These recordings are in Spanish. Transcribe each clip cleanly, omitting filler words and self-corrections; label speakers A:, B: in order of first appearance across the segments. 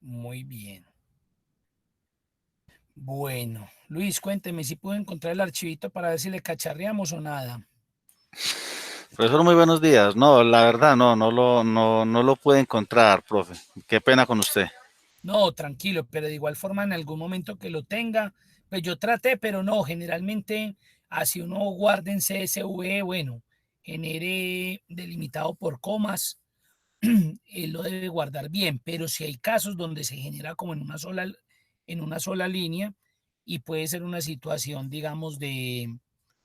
A: Muy bien. Bueno, Luis, cuénteme si puedo encontrar el archivito para ver si le cacharreamos o nada.
B: Profesor, muy buenos días. No, la verdad, no lo puede encontrar, profe. Qué pena con usted.
A: No, tranquilo, pero de igual forma en algún momento que lo tenga, pues yo traté, pero no, generalmente así uno guarda en CSV, bueno, genere delimitado por comas, él lo debe guardar bien, pero si hay casos donde se genera como en una sola línea y puede ser una situación, digamos,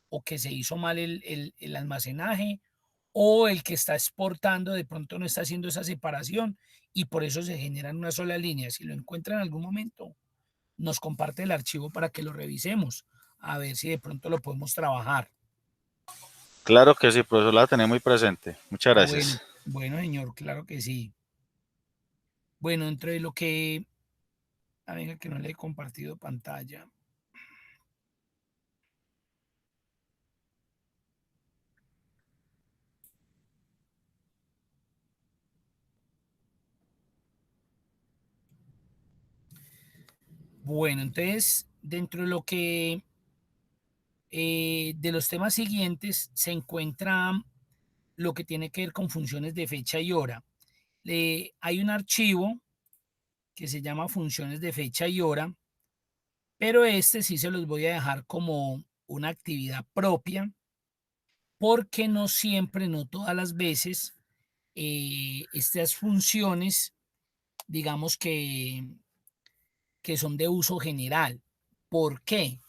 A: o que se hizo mal el almacenaje o el que está exportando de pronto no está haciendo esa separación y por eso se genera en una sola línea. Si lo encuentra en algún momento, nos comparte el archivo para que lo revisemos, a ver si de pronto lo podemos trabajar.
B: Claro que sí, profesor, la tenía muy presente. Muchas
A: Bueno,
B: gracias.
A: bueno, señor, claro que sí. Bueno, dentro de lo que, venga, que no le he compartido pantalla. Bueno, entonces, dentro de lo que de los temas siguientes se encuentra lo que tiene que ver con funciones de fecha y hora. Hay un archivo que se llama funciones de fecha y hora, pero este sí se los voy a dejar como una actividad propia, porque no siempre, no todas las veces, estas funciones, digamos que son de uso general. ¿Por qué?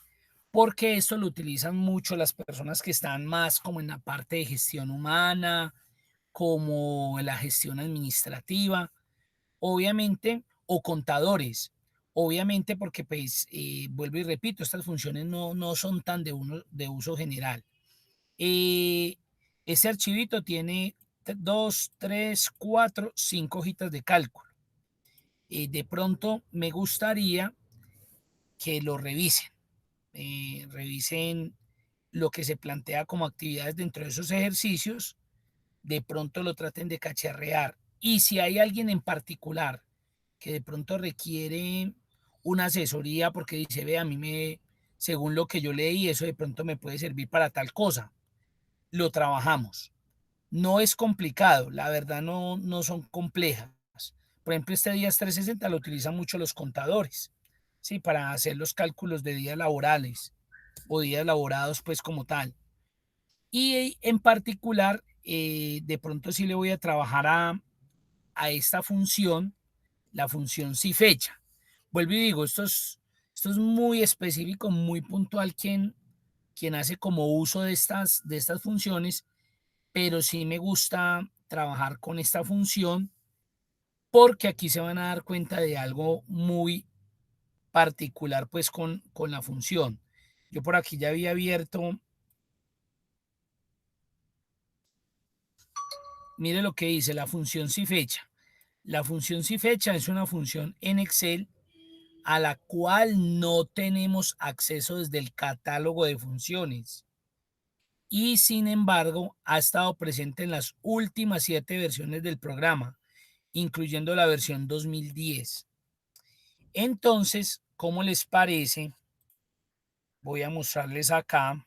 A: Porque esto lo utilizan mucho las personas que están más como en la parte de gestión humana, como en la gestión administrativa, obviamente, o contadores, obviamente porque pues vuelvo y repito, estas funciones no son tan de uso general. Eh, ese archivito tiene dos, tres, cuatro, cinco hojitas de cálculo. De pronto me gustaría que lo revisen lo que se plantea como actividades dentro de esos ejercicios, de pronto lo traten de cacharrear. Y si hay alguien en particular que de pronto requiere una asesoría porque dice, ve, según lo que yo leí, eso de pronto me puede servir para tal cosa, lo trabajamos. No es complicado, la verdad no son complejas. Por ejemplo, este días 360 lo utilizan mucho los contadores, ¿sí? Para hacer los cálculos de días laborales o días laborados, pues como tal. Y en particular, de pronto sí le voy a trabajar a esta función, la función si fecha. Vuelvo y digo, esto es muy específico, muy puntual quien hace como uso de estas funciones, pero sí me gusta trabajar con esta función porque aquí se van a dar cuenta de algo muy particular pues con la función. Yo por aquí ya había abierto, mire lo que dice la función si fecha. La función si fecha es una función en Excel a la cual no tenemos acceso desde el catálogo de funciones y sin embargo ha estado presente en las últimas 7 versiones del programa, incluyendo la versión 2010. Entonces, ¿cómo les parece? Voy a mostrarles acá.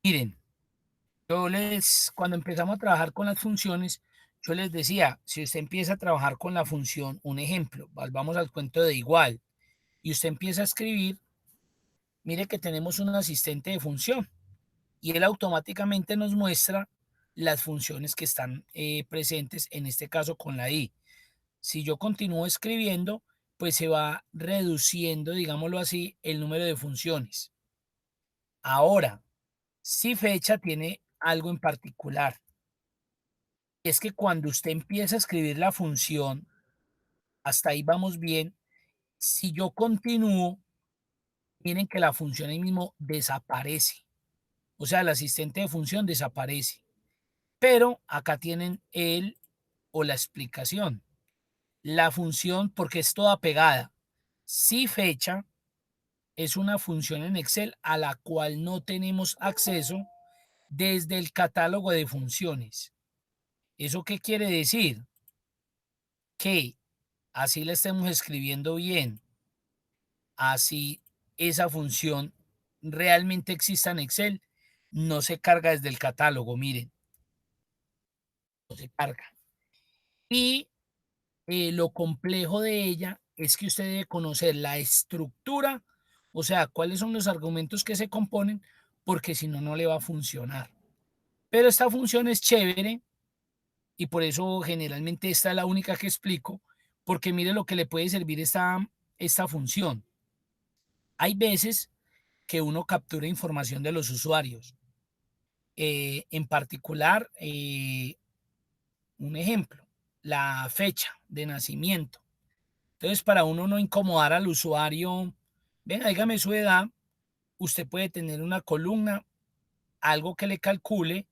A: Miren, cuando empezamos a trabajar con las funciones, yo les decía, si usted empieza a trabajar con la función, un ejemplo, vamos al cuento de igual, y usted empieza a escribir, mire que tenemos un asistente de función y él automáticamente nos muestra las funciones que están presentes, en este caso con la i. Si yo continúo escribiendo, pues se va reduciendo, digámoslo así, el número de funciones. Ahora, si fecha tiene algo en particular. Es que cuando usted empieza a escribir la función, hasta ahí vamos bien. Si yo continúo, miren que la función ahí mismo desaparece. O sea, el asistente de función desaparece. Pero acá tienen el o la explicación. La función, porque es toda pegada. Si fecha, es una función en Excel a la cual no tenemos acceso desde el catálogo de funciones. ¿Eso qué quiere decir? Que así la estemos escribiendo bien, así esa función realmente exista en Excel, no se carga desde el catálogo, miren, no se carga. Y lo complejo de ella es que usted debe conocer la estructura, o sea, cuáles son los argumentos que se componen, porque si no, no le va a funcionar. Pero esta función es chévere y por eso generalmente esta es la única que explico, porque mire lo que le puede servir esta función. Hay veces que uno captura información de los usuarios. En particular, un ejemplo, la fecha de nacimiento. Entonces, para uno no incomodar al usuario, venga, dígame su edad, usted puede tener una columna, algo que le calcule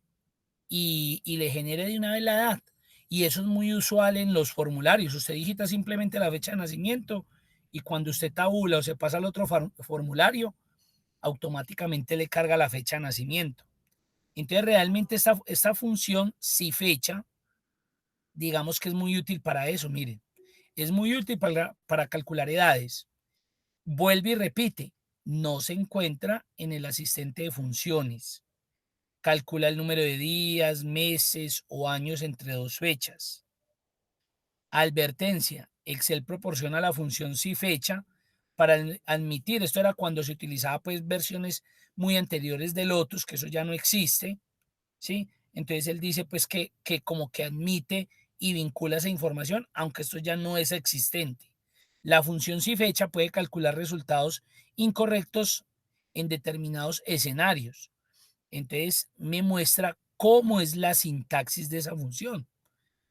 A: y le genere de una vez la edad. Y eso es muy usual en los formularios. Usted digita simplemente la fecha de nacimiento y cuando usted tabula o se pasa al otro formulario, automáticamente le carga la fecha de nacimiento. Entonces, realmente esta función, si fecha, digamos que es muy útil para eso, miren. Es muy útil para calcular edades. Vuelve y repite, no se encuentra en el asistente de funciones. Calcula el número de días, meses o años entre dos fechas. Advertencia, Excel proporciona la función si fecha para admitir, esto era cuando se utilizaba pues versiones muy anteriores de Lotus, que eso ya no existe, ¿sí? Entonces él dice pues que como que admite y vincula esa información, aunque esto ya no es existente. La función si fecha puede calcular resultados incorrectos en determinados escenarios. Entonces me muestra cómo es la sintaxis de esa función.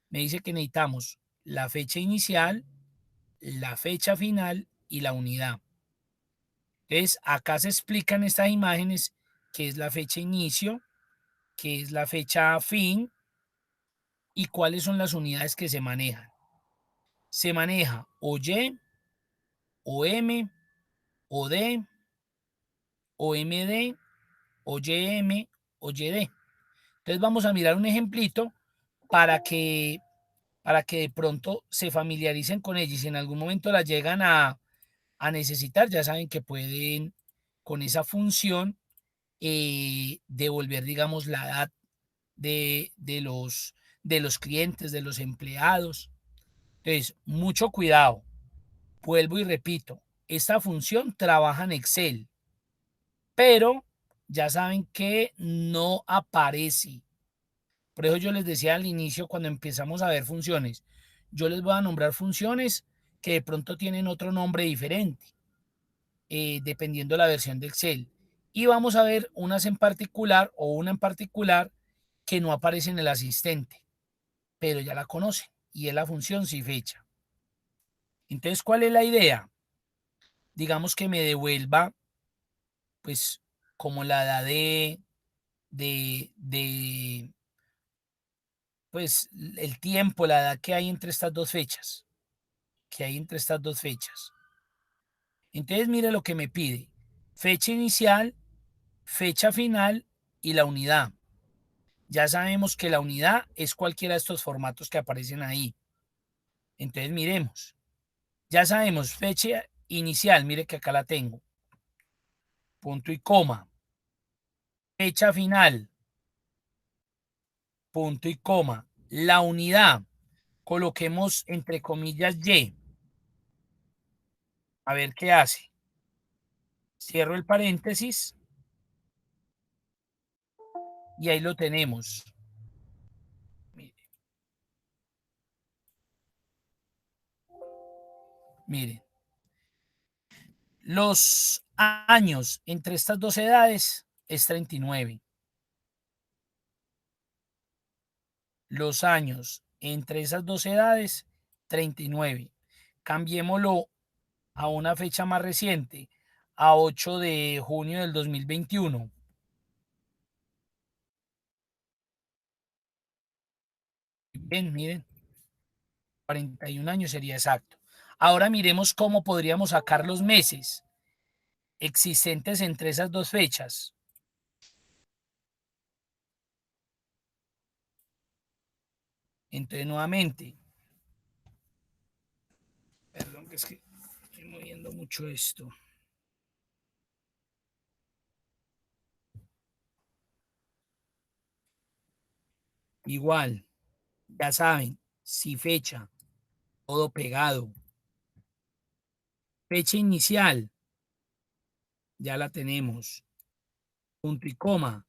A: Me dice que necesitamos la fecha inicial, la fecha final y la unidad. Entonces acá se explican estas imágenes qué es la fecha inicio, qué es la fecha fin y cuáles son las unidades que se manejan. Se maneja o Y, o M, o D, o MD, o YM, o YD. Entonces vamos a mirar un ejemplito para que, para que de pronto se familiaricen con ella y si en algún momento la llegan a necesitar, ya saben que pueden con esa función devolver, digamos, la edad de los clientes, de los empleados. Entonces, mucho cuidado. Vuelvo y repito, esta función trabaja en Excel, pero ya saben que no aparece. Por eso yo les decía al inicio, cuando empezamos a ver funciones, yo les voy a nombrar funciones que de pronto tienen otro nombre diferente, dependiendo de la versión de Excel. Y vamos a ver unas en particular o una en particular que no aparece en el asistente, pero ya la conocen y es la función si fecha. Entonces, ¿cuál es la idea? Digamos que me devuelva, pues, como la edad de, pues, el tiempo, la edad que hay entre estas dos fechas, que hay entre estas dos fechas. Entonces, mire lo que me pide. Fecha inicial, fecha final y la unidad. Ya sabemos que la unidad es cualquiera de estos formatos que aparecen ahí. Entonces, miremos. Ya sabemos fecha inicial, mire que acá la tengo. Punto y coma. Fecha final, punto y coma. La unidad, coloquemos entre comillas Y. A ver qué hace. Cierro el paréntesis y ahí lo tenemos. Miren, miren. Los años entre estas dos edades es 39. Los años entre esas dos edades, 39. Cambiémoslo a una fecha más reciente, a 8 de junio del 2021. Bien, miren, 41 años sería exacto. Ahora miremos cómo podríamos sacar los meses. existentes entre esas dos fechas. Entonces, nuevamente, perdón, que es que estoy moviendo mucho esto. Igual, ya saben, si fecha, todo pegado. Fecha inicial, ya la tenemos. Punto y coma.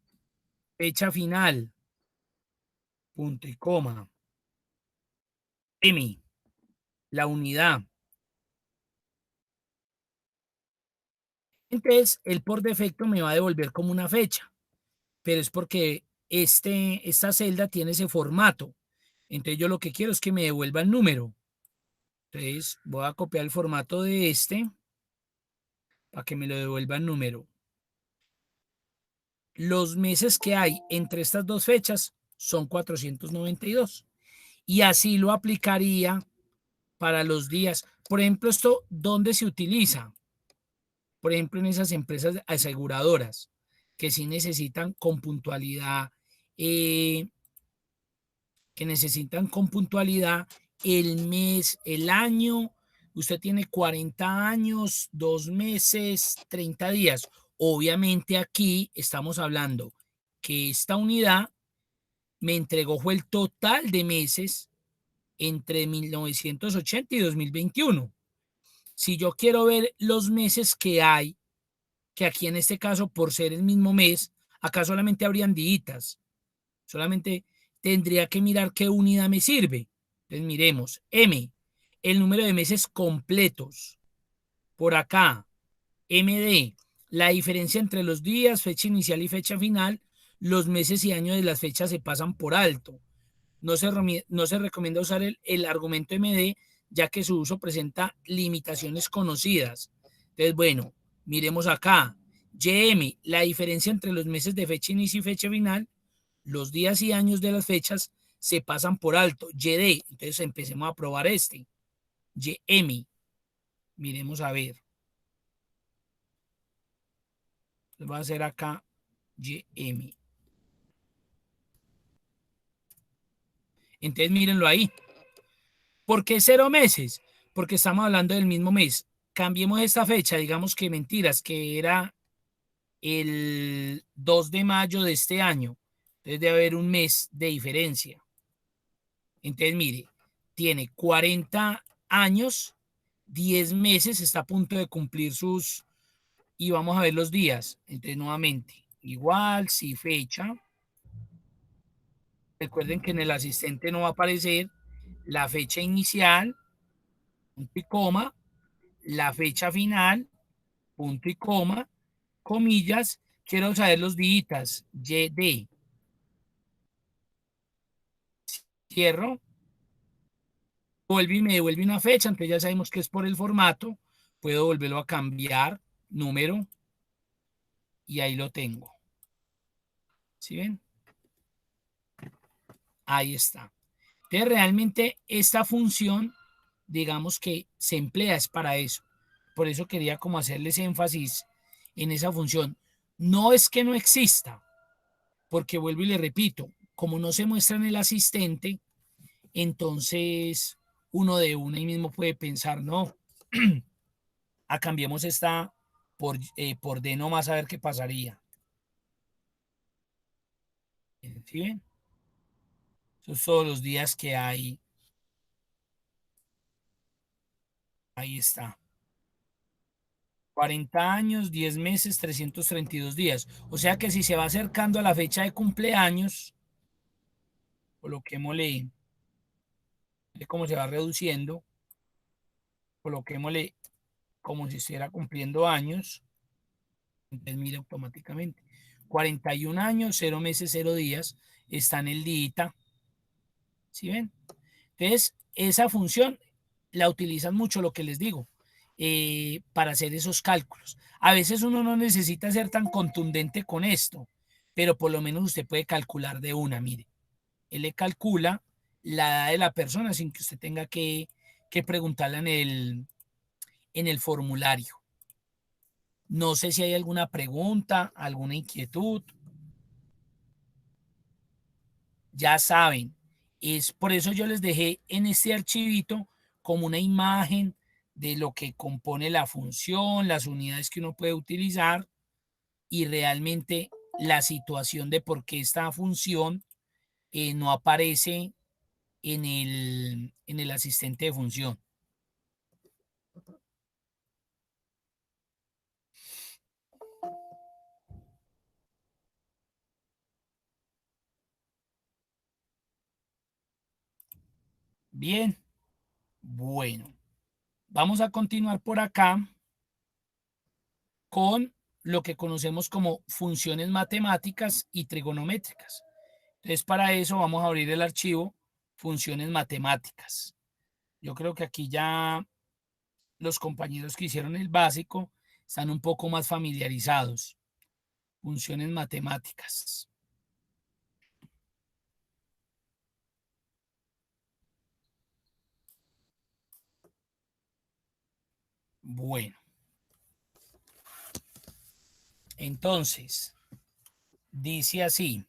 A: Fecha final, punto y coma. M, la unidad. Entonces, él por defecto me va a devolver como una fecha, pero es porque esta celda tiene ese formato. Entonces, yo lo que quiero es que me devuelva el número. Entonces, voy a copiar el formato de para que me lo devuelva el número. Los meses que hay entre estas dos fechas son 492. Y así lo aplicaría para los días. Por ejemplo, esto, ¿dónde se utiliza? Por ejemplo, en esas empresas aseguradoras que sí necesitan con puntualidad, eh, que necesitan con puntualidad el mes, el año. Usted tiene 40 años, 2 meses, 30 días. Obviamente aquí estamos hablando que esta unidad me entregó fue el total de meses entre 1980 y 2021. Si yo quiero ver los meses que hay, que aquí en este caso, por ser el mismo mes, acá solamente habrían días. Solamente tendría que mirar qué unidad me sirve. Entonces miremos, M, el número de meses completos. Por acá, MD, la diferencia entre los días, fecha inicial y fecha final. Los meses y años de las fechas se pasan por alto. No se recomienda usar el argumento MD, ya que su uso presenta limitaciones conocidas. Entonces, bueno, miremos acá. YM, la diferencia entre los meses de fecha inicio y fecha final, los días y años de las fechas se pasan por alto. YD, entonces empecemos a probar este. YM, miremos a ver. Les voy a hacer acá YM. Entonces, mírenlo ahí. ¿Por qué 0 meses? Porque estamos hablando del mismo mes. Cambiemos esta fecha, digamos que mentiras, que era el 2 de mayo de este año. Entonces debe haber un mes de diferencia. Entonces, mire, tiene 40 años, 10 meses, está a punto de cumplir sus... Y vamos a ver los días. Entonces, nuevamente, igual, si fecha. Recuerden que en el asistente no va a aparecer la fecha inicial, punto y coma, la fecha final, punto y coma, comillas, quiero saber los días, YD, cierro, vuelve y me devuelve una fecha, entonces ya sabemos que es por el formato, puedo volverlo a cambiar, número, y ahí lo tengo. ¿Sí ven? Ahí está. Entonces realmente esta función, digamos que se emplea es para eso. Por eso quería como hacerles énfasis en esa función. No es que no exista, porque vuelvo y le repito, como no se muestra en el asistente, entonces uno de una y mismo puede pensar, no, cambiemos esta por D nomás a ver qué pasaría. ¿Sí ven? Esos son todos los días que hay. Ahí está. 40 años, 10 meses, 332 días. O sea que si se va acercando a la fecha de cumpleaños, coloquémosle, cómo se va reduciendo, coloquémosle como si estuviera cumpliendo años. Entonces mire automáticamente. 41 años, 0 meses, 0 días, está en el día. ¿Sí ven? Entonces, esa función la utilizan mucho, lo que les digo, para hacer esos cálculos. A veces uno no necesita ser tan contundente con esto, pero por lo menos usted puede calcular de una, mire. Él le calcula la edad de la persona sin que usted tenga que preguntarla en el formulario. No sé si hay alguna pregunta, alguna inquietud. Ya saben, es por eso yo les dejé en este archivito como una imagen de lo que compone la función, las unidades que uno puede utilizar y realmente la situación de por qué esta función no aparece en el asistente de función. Bien, bueno, vamos a continuar por acá con lo que conocemos como funciones matemáticas y trigonométricas. Entonces, para eso vamos a abrir el archivo funciones matemáticas. Yo creo que aquí ya los compañeros que hicieron el básico están un poco más familiarizados. Funciones matemáticas. Bueno, entonces, dice así.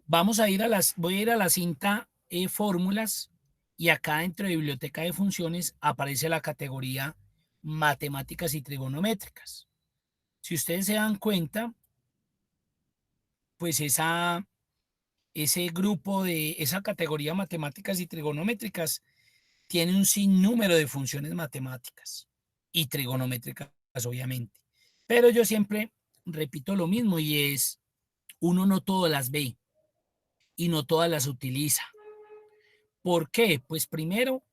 A: Voy a ir a la cinta fórmulas y acá dentro de biblioteca de funciones aparece la categoría matemáticas y trigonométricas. Si ustedes se dan cuenta, pues ese grupo de esa categoría matemáticas y trigonométricas tiene un sinnúmero de funciones matemáticas y trigonométricas, obviamente. Pero yo siempre repito lo mismo y es, uno no todas las ve y no todas las utiliza. ¿Por qué? Pues primero,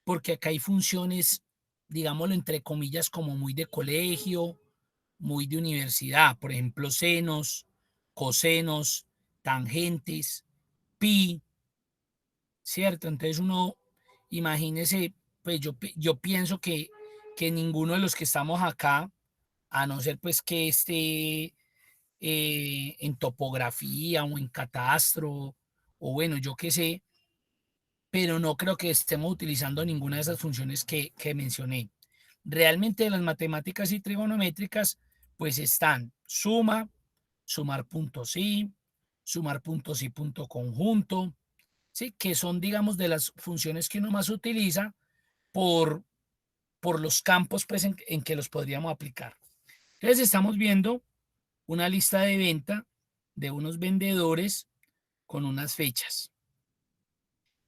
A: porque acá hay funciones, digámoslo entre comillas, como muy de colegio, muy de universidad. Por ejemplo, senos, cosenos, tangentes, pi, ¿cierto? Entonces uno, imagínese, pues yo pienso que ninguno de los que estamos acá, a no ser pues que esté en topografía o en catastro, o bueno, yo qué sé, pero no creo que estemos utilizando ninguna de esas funciones que mencioné. Realmente las matemáticas y trigonométricas, pues están suma, sumar puntos y, sumar puntos y punto conjunto, ¿sí? Que son, digamos, de las funciones que uno más utiliza por, por los campos pues, en que los podríamos aplicar. Entonces estamos viendo una lista de venta de unos vendedores con unas fechas.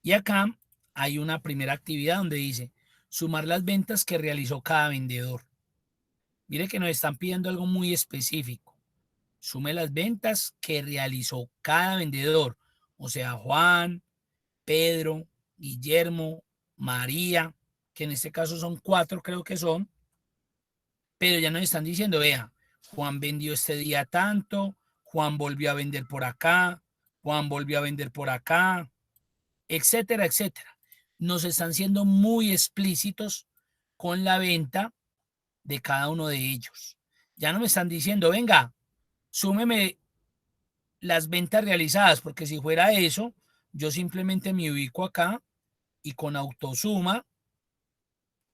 A: Y acá hay una primera actividad donde dice sumar las ventas que realizó cada vendedor. Mire que nos están pidiendo algo muy específico. Sume las ventas que realizó cada vendedor. O sea, Juan, Pedro, Guillermo, María, que en este caso son 4, creo que son, pero ya nos están diciendo, vea, Juan vendió este día tanto, Juan volvió a vender por acá, Juan volvió a vender por acá, etcétera, etcétera. Nos están siendo muy explícitos con la venta de cada uno de ellos. Ya no me están diciendo, venga, súmeme las ventas realizadas, porque si fuera eso, yo simplemente me ubico acá y con autosuma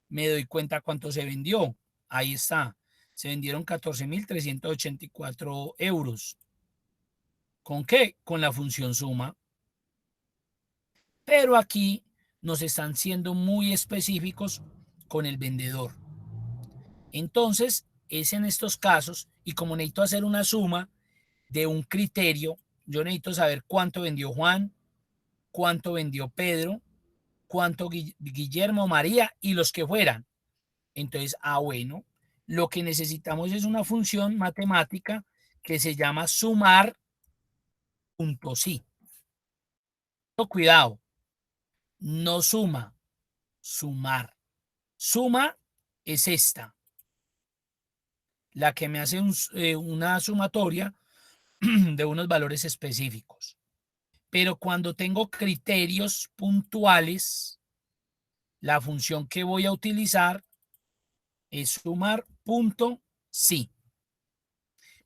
A: me doy cuenta cuánto se vendió. Ahí está. Se vendieron 14.384 euros. ¿Con qué? Con la función suma. Pero aquí nos están siendo muy específicos con el vendedor. Entonces, es en estos casos, y como necesito hacer una suma de un criterio, yo necesito saber cuánto vendió Juan, cuánto vendió Pedro, cuánto Guillermo, María y los que fueran. Entonces, bueno, lo que necesitamos es una función matemática que se llama sumar punto sí. Cuidado, no suma, sumar. Suma es esta, la que me hace una sumatoria de unos valores específicos. Pero cuando tengo criterios puntuales, la función que voy a utilizar es sumar punto sí.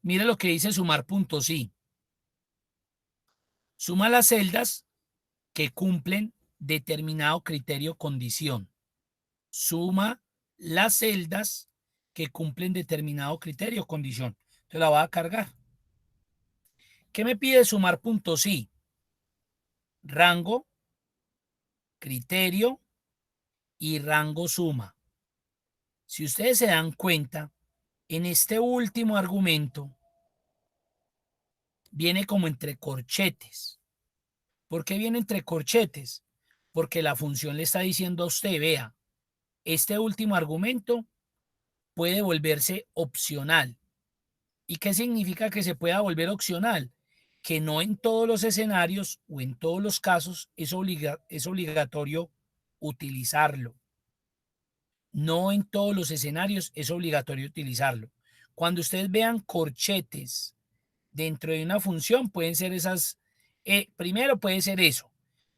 A: Mire lo que dice sumar punto sí. Suma las celdas que cumplen determinado criterio condición. Suma las celdas que cumplen determinado criterio o condición. Entonces la voy a cargar. ¿Qué me pide sumar puntos sí? Rango, criterio y rango suma. Si ustedes se dan cuenta, en este último argumento viene como entre corchetes. ¿Por qué viene entre corchetes? Porque la función le está diciendo a usted, vea, este último argumento puede volverse opcional. ¿Y qué significa que se pueda volver opcional? Que no en todos los escenarios o en todos los casos es obligatorio utilizarlo. No en todos los escenarios es obligatorio utilizarlo. Cuando ustedes vean corchetes dentro de una función, pueden ser esas, primero puede ser eso,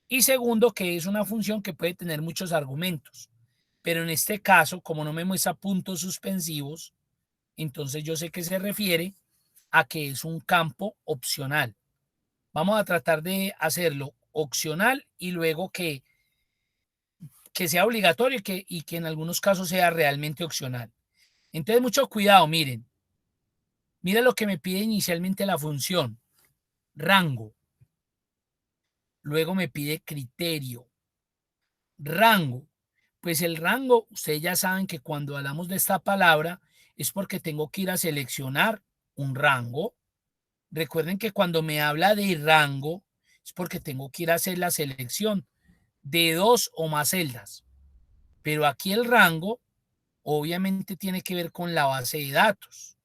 A: y segundo que es una función que puede tener muchos argumentos. Pero en este caso, como no me muestra puntos suspensivos, entonces yo sé que se refiere a que es un campo opcional. Vamos a tratar de hacerlo opcional y luego que sea obligatorio y que en algunos casos sea realmente opcional. Entonces, mucho cuidado, miren. Miren lo que me pide inicialmente la función. Rango. Luego me pide criterio. Rango. Pues el rango, ustedes ya saben que cuando hablamos de esta palabra es porque tengo que ir a seleccionar un rango. Recuerden que cuando me habla de rango es porque tengo que ir a hacer la selección de dos o más celdas. Pero aquí el rango obviamente tiene que ver con la base de datos.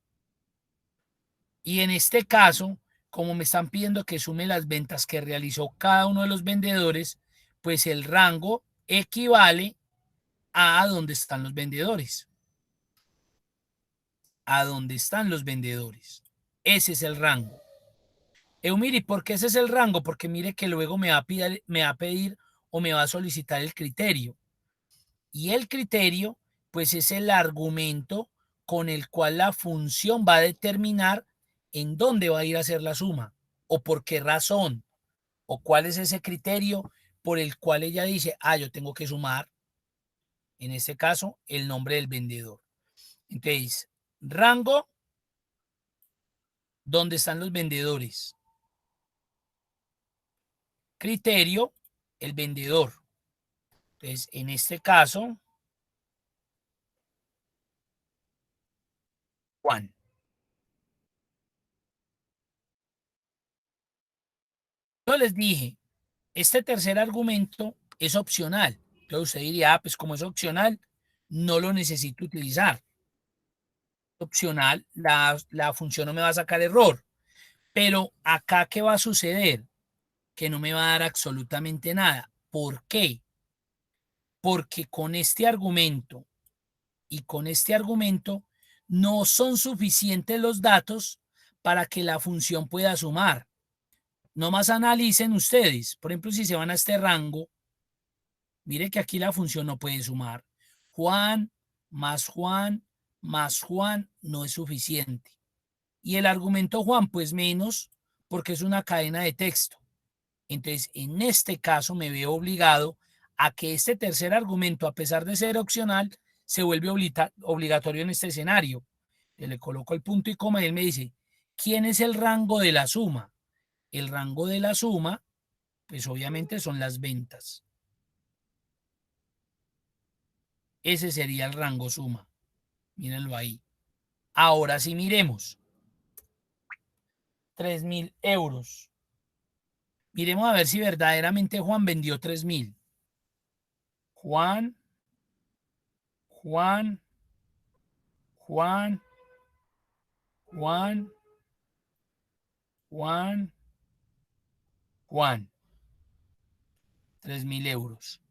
A: Y en este caso, como me están pidiendo que sume las ventas que realizó cada uno de los vendedores, pues el rango equivale a dónde están los vendedores. A dónde están los vendedores. Ese es el rango. Eumiri, ¿por qué ese es el rango? Porque mire que luego me va a pedir o me va a solicitar el criterio. Y el criterio, pues es el argumento con el cual la función va a determinar en dónde va a ir a hacer la suma o por qué razón o cuál es ese criterio por el cual ella dice, yo tengo que sumar, en este caso, el nombre del vendedor. Entonces, rango, ¿dónde están los vendedores? Criterio, el vendedor. Entonces, en este caso, Juan. Yo les dije, este tercer argumento es opcional. Entonces usted diría, pues como es opcional, no lo necesito utilizar. Opcional, la función no me va a sacar error. Pero acá, ¿qué va a suceder? Que no me va a dar absolutamente nada. ¿Por qué? Porque con este argumento y con este argumento no son suficientes los datos para que la función pueda sumar. No más analicen ustedes. Por ejemplo, si se van a este rango, mire que aquí la función no puede sumar. Juan más Juan no es suficiente. Y el argumento Juan, pues menos, porque es una cadena de texto. Entonces, en este caso me veo obligado a que este tercer argumento, a pesar de ser opcional, se vuelve obligatorio en este escenario. Le coloco el punto y coma y él me dice, ¿quién es el rango de la suma? El rango de la suma, pues obviamente son las ventas. Ese sería el rango suma. Mírenlo ahí. Ahora sí miremos. 3.000 euros. Miremos a ver si verdaderamente Juan vendió 3.000. Juan, Juan, Juan, Juan, Juan, Juan. 3.000 euros.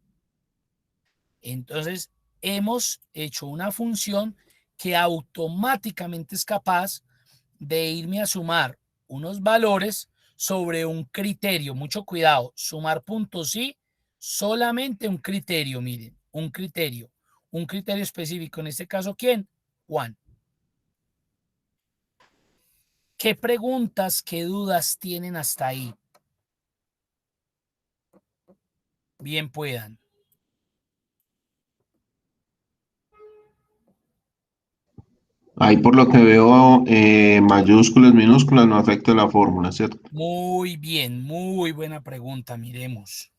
A: Entonces, hemos hecho una función que automáticamente es capaz de irme a sumar unos valores sobre un criterio. Mucho cuidado, sumar puntos sí, solamente un criterio, miren, un criterio específico. En este caso, ¿quién? Juan. ¿Qué preguntas, qué dudas tienen hasta ahí? Bien puedan.
C: Ahí por lo que veo, mayúsculas, minúsculas no afecta la fórmula, ¿cierto?
A: Muy bien, muy buena pregunta, miremos.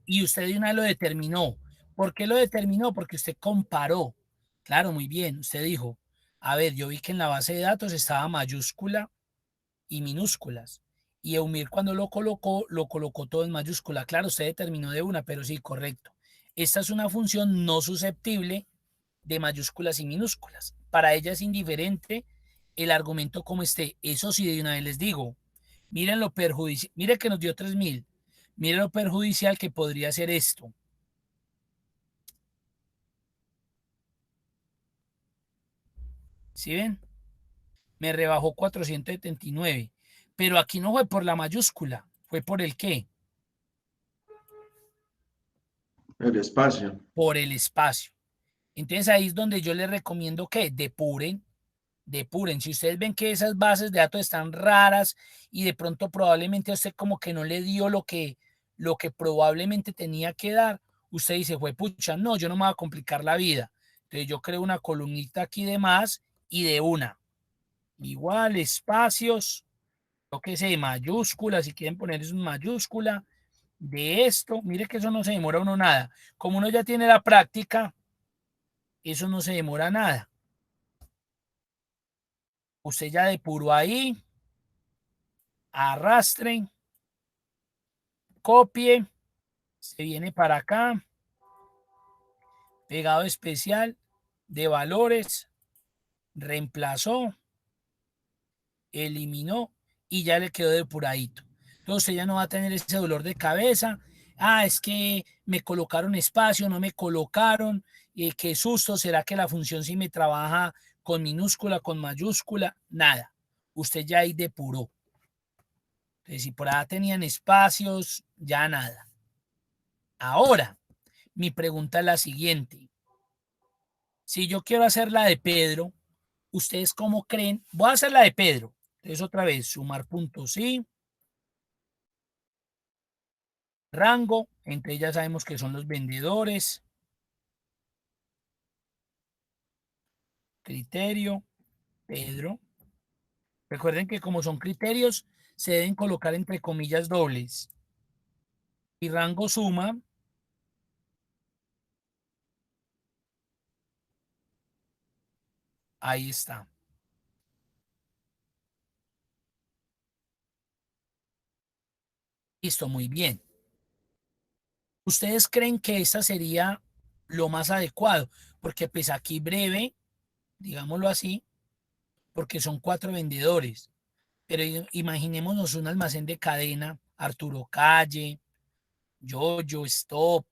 A: Y usted de una vez lo determinó. ¿Por qué lo determinó? Porque usted comparó. Claro, muy bien. Usted dijo, a ver, yo vi que en la base de datos estaba mayúscula y minúsculas. Y Eumir cuando lo colocó todo en mayúscula. Claro, usted determinó de una, pero sí, correcto. Esta es una función no susceptible de mayúsculas y minúsculas. Para ella es indiferente el argumento como esté. Eso sí, de una vez les digo. Miren lo perjudicial. Mire que nos dio 3000. Miren lo perjudicial que podría ser esto. ¿Sí ven? Me rebajó 479. Pero aquí no fue por la mayúscula. ¿Fue por el qué?
C: El espacio.
A: Por el espacio. Entonces ahí es donde yo les recomiendo que depuren, depuren. Si ustedes ven que esas bases de datos están raras y de pronto probablemente a usted como que no le dio lo que probablemente tenía que dar, usted dice, fue pucha, no, yo no me voy a complicar la vida. Entonces yo creo una columnita aquí de más y de una. Igual, espacios, lo que sé, mayúsculas, si quieren poner eso en mayúscula, de esto, mire que eso no se demora uno nada. Como uno ya tiene la práctica, eso no se demora nada. Usted ya depuró ahí, arrastre, copie, se viene para acá, pegado especial de valores, reemplazó, eliminó y ya le quedó depuradito. Entonces ya no va a tener ese dolor de cabeza. Ah, es que me colocaron espacio, no me colocaron. Qué susto, ¿será que la función sí me trabaja con minúscula, con mayúscula? Nada. Usted ya ahí depuró. Entonces, si por allá tenían espacios, ya nada. Ahora, mi pregunta es la siguiente. Si yo quiero hacer la de Pedro, ¿ustedes cómo creen? Voy a hacer la de Pedro. Entonces, otra vez, sumar puntos, sí. Rango, entre ellas sabemos que son los vendedores. Criterio, Pedro. Recuerden que como son criterios, se deben colocar entre comillas dobles. Y rango suma, ahí está. Listo, muy bien. ¿Ustedes creen que esta sería lo más adecuado? Porque pues aquí breve, digámoslo así, porque son 4 vendedores. Pero imaginémonos un almacén de cadena, Arturo Calle, Yoyo, Stop,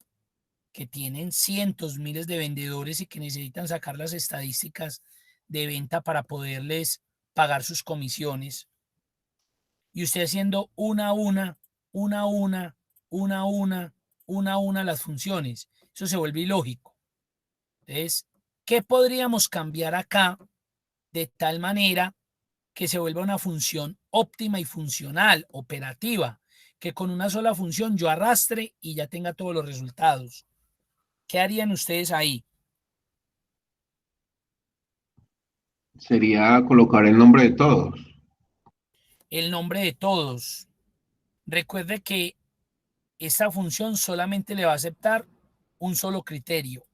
A: que tienen cientos, miles de vendedores y que necesitan sacar las estadísticas de venta para poderles pagar sus comisiones. Y usted haciendo una a una, una a una, una a una las funciones. Eso se vuelve ilógico. Entonces, ¿qué podríamos cambiar acá de tal manera que se vuelva una función óptima y funcional, operativa, que con una sola función yo arrastre y ya tenga todos los resultados? ¿Qué harían ustedes ahí?
C: Sería colocar el nombre de todos.
A: El nombre de todos. Recuerde que esta función solamente le va a aceptar un solo criterio,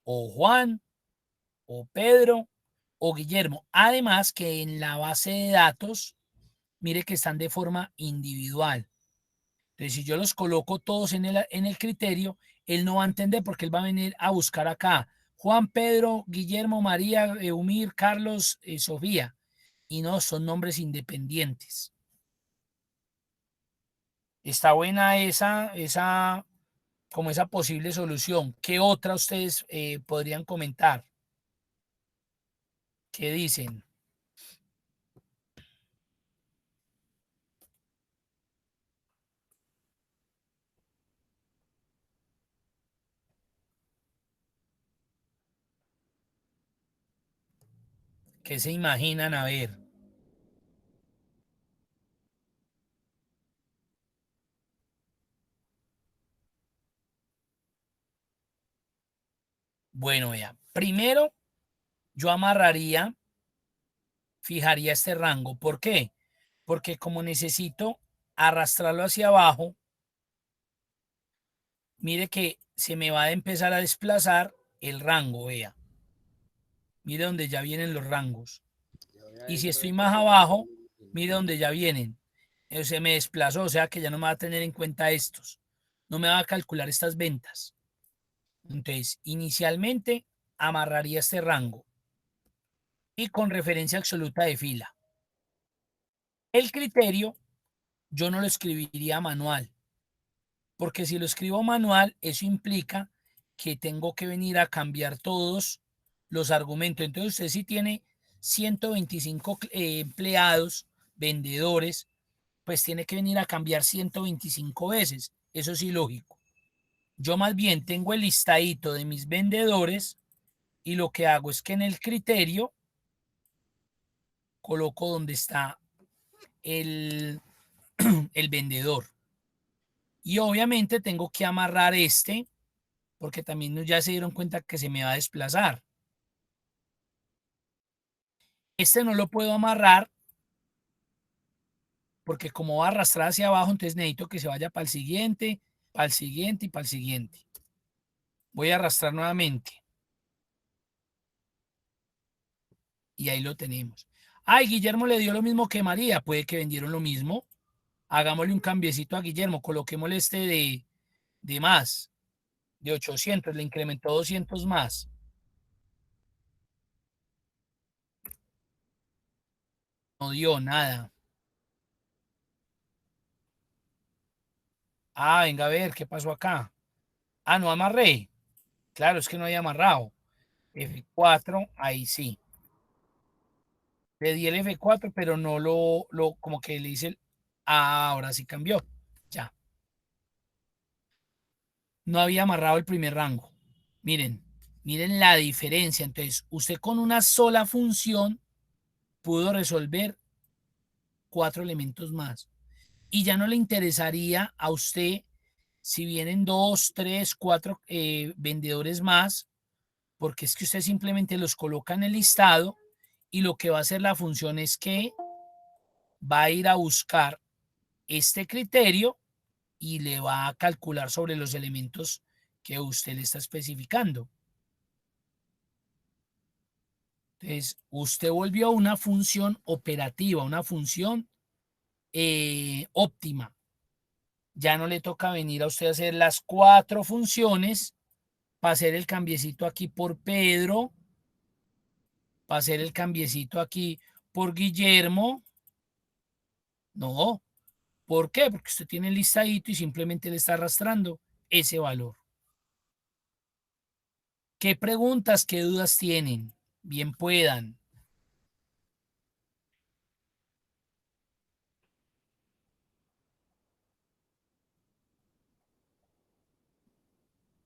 A: o Juan, o Pedro, o Guillermo. Además que en la base de datos, mire que están de forma individual. Entonces, si yo los coloco todos en el criterio, él no va a entender porque él va a venir a buscar acá Juan, Pedro, Guillermo, María, Eumir, Carlos, Sofía. Y no, son nombres independientes. Está buena como esa posible solución. ¿Qué otra ustedes podrían comentar? ¿Qué dicen? ¿Qué se imaginan? A ver, Bueno, vea, primero yo amarraría, fijaría este rango. ¿Por qué? Porque como necesito arrastrarlo hacia abajo, mire que se me va a empezar a desplazar el rango, vea. Mire donde ya vienen los rangos. Y si estoy más abajo, mire donde ya vienen. Se me desplazó, o sea que ya no me va a tener en cuenta estos. No me va a calcular estas ventas. Entonces, inicialmente amarraría este rango y con referencia absoluta de fila. El criterio yo no lo escribiría manual, porque si lo escribo manual, eso implica que tengo que venir a cambiar todos los argumentos. Entonces usted sí tiene 125 empleados, vendedores, pues tiene que venir a cambiar 125 veces. Eso es ilógico. Yo más bien tengo el listadito de mis vendedores y lo que hago es que en el criterio coloco donde está el, el vendedor. Y obviamente tengo que amarrar este porque también ya se dieron cuenta que se me va a desplazar. Este no lo puedo amarrar porque como va a arrastrar hacia abajo, entonces necesito que se vaya para el siguiente, para el siguiente y para el siguiente. Voy a arrastrar nuevamente. Y ahí lo tenemos. Ay, Guillermo le dio lo mismo que María. Puede que vendieron lo mismo. Hagámosle un cambiecito a Guillermo. Coloquémosle este de más, de 800. Le incrementó 200 más. No dio nada. Ah, venga a ver, ¿qué pasó acá? Ah, no amarré. Claro, es que no había amarrado. F4, ahí sí. Le di el F4, pero no como que le hice el... Ah, ahora sí cambió. Ya. No había amarrado el primer rango. Miren, miren la diferencia. Entonces, usted con una sola función pudo resolver 4 elementos más. Y ya no le interesaría a usted si vienen 2, 3, 4 vendedores más, porque es que usted simplemente los coloca en el listado y lo que va a hacer la función es que va a ir a buscar este criterio y le va a calcular sobre los elementos que usted le está especificando. Entonces, usted volvió a una función operativa, una función óptima. Ya no le toca venir a usted a hacer las 4 funciones para hacer el cambiecito aquí por Pedro, para hacer el cambiecito aquí por Guillermo. No. ¿Por qué? Porque usted tiene el listadito y simplemente le está arrastrando ese valor. ¿Qué preguntas, qué dudas tienen? Bien puedan.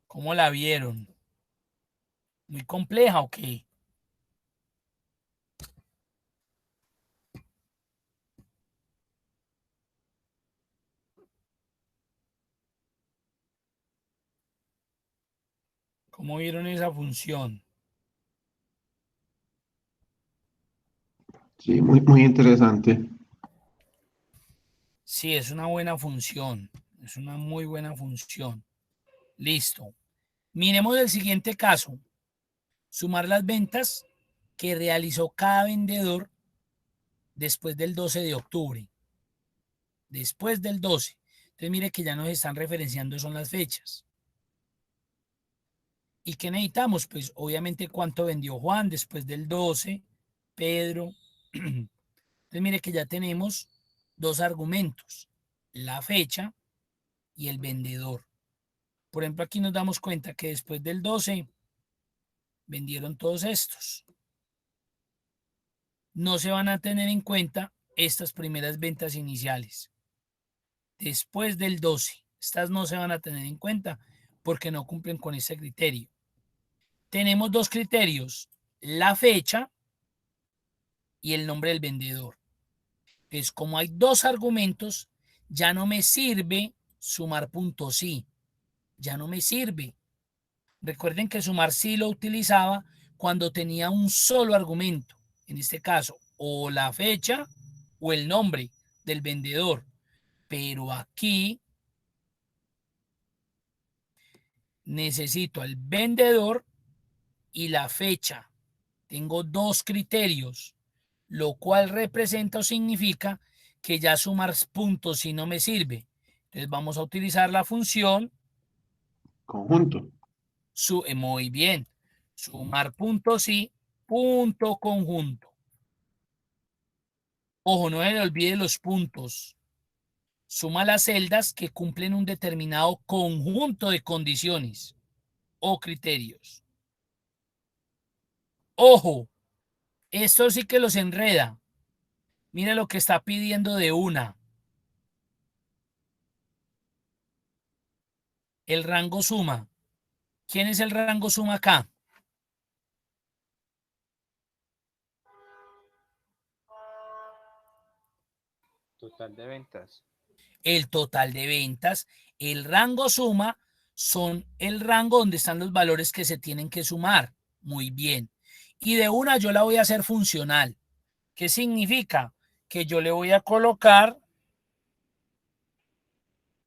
A: ¿Cómo la vieron? ¿Muy compleja o qué? ¿Cómo vieron esa función?
C: Sí, muy interesante.
A: Sí, es una buena función. Es una muy buena función. Listo. Miremos el siguiente caso. Sumar las ventas que realizó cada vendedor después del 12 de octubre. Después del 12. Entonces mire que ya nos están referenciando son las fechas. ¿Y qué necesitamos? Pues obviamente cuánto vendió Juan después del 12, Pedro. Entonces mire que ya tenemos 2 argumentos, la fecha y el vendedor. Por ejemplo, aquí nos damos cuenta que después del 12 vendieron todos estos. No se van a tener en cuenta estas primeras ventas iniciales. Después del 12, estas no se van a tener en cuenta porque no cumplen con ese criterio. Tenemos 2 criterios, la fecha y el nombre del vendedor. Entonces, como hay 2 argumentos, ya no me sirve sumar puntos sí. Ya no me sirve. Recuerden que sumar sí lo utilizaba cuando tenía un solo argumento, en este caso, o la fecha o el nombre del vendedor. Pero aquí necesito al vendedor y la fecha. Tengo dos criterios, lo cual representa o significa que ya sumar puntos si no me sirve. Entonces vamos a utilizar la función
C: Conjunto.
A: muy bien. Sumar puntos sí, punto conjunto. Ojo, no se le olvide los puntos. Suma las celdas que cumplen un determinado conjunto de condiciones o criterios. Ojo, esto sí que los enreda. Mira lo que está pidiendo de una. El rango suma. ¿Quién es el rango suma acá?
D: Total de ventas.
A: El total de ventas. El rango suma son el rango donde están los valores que se tienen que sumar. Muy bien. Y de una yo la voy a hacer funcional. ¿Qué significa? Que yo le voy a colocar